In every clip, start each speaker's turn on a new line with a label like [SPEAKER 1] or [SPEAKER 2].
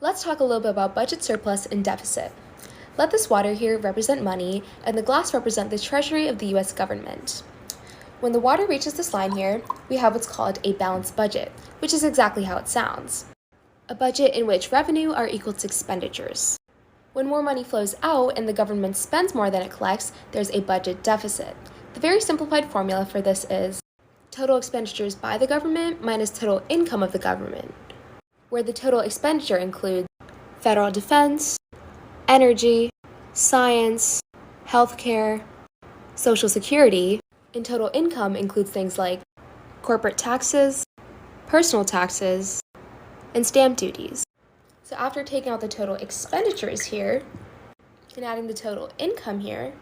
[SPEAKER 1] Let's talk a little bit about budget surplus and deficit. Let this water here represent money, and the glass represent the treasury of the US government. When the water reaches this line here, we have what's called a balanced budget, which is exactly how it sounds. A budget in which revenue are equal to expenditures. When more money flows out and the government spends more than it collects, there's a budget deficit. The very simplified formula for this is total expenditures by the government minus total income of the government, where the total expenditure includes federal defense, energy, science, healthcare, social security, and total income includes things like corporate taxes, personal taxes, and stamp duties. So after taking out the total expenditures here and adding the total income here,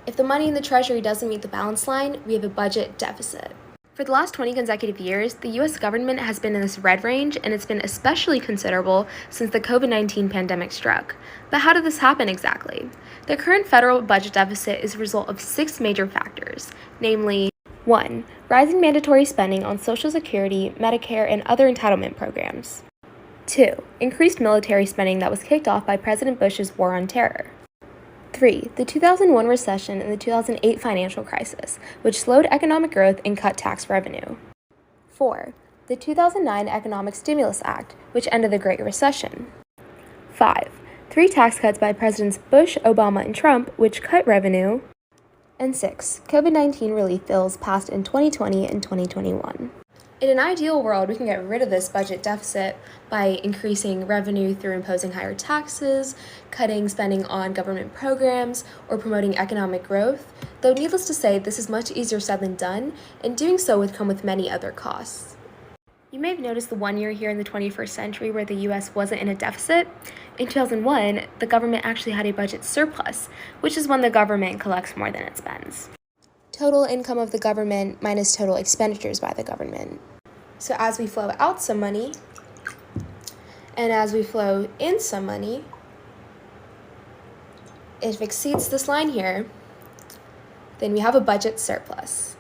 [SPEAKER 1] if the money in the treasury doesn't meet the balance line, we have a budget deficit. For the last 20 consecutive years, the US government has been in this red range, and it's been especially considerable since the COVID-19 pandemic struck. But how did this happen exactly? The current federal budget deficit is a result of 6 major factors, namely 1. Rising mandatory spending on Social Security, Medicare, and other entitlement programs. 2. Increased military spending that was kicked off by President Bush's war on terror. 3. The 2001 recession and the 2008 financial crisis, which slowed economic growth and cut tax revenue. 4. The 2009 Economic Stimulus Act, which ended the Great Recession. 5. 3 tax cuts by Presidents Bush, Obama, and Trump, which cut revenue. And 6. COVID-19 relief bills passed in 2020 and 2021. In an ideal world, we can get rid of this budget deficit by increasing revenue through imposing higher taxes, cutting spending on government programs, or promoting economic growth, though needless to say, this is much easier said than done, and doing so would come with many other costs. You may have noticed the one year here in the 21st century where the US wasn't in a deficit. In 2001, the government actually had a budget surplus, which is when the government collects more than it spends. Total income of the government minus total expenditures by the government. So as we flow out some money, and as we flow in some money, if it exceeds this line here, then we have a budget surplus.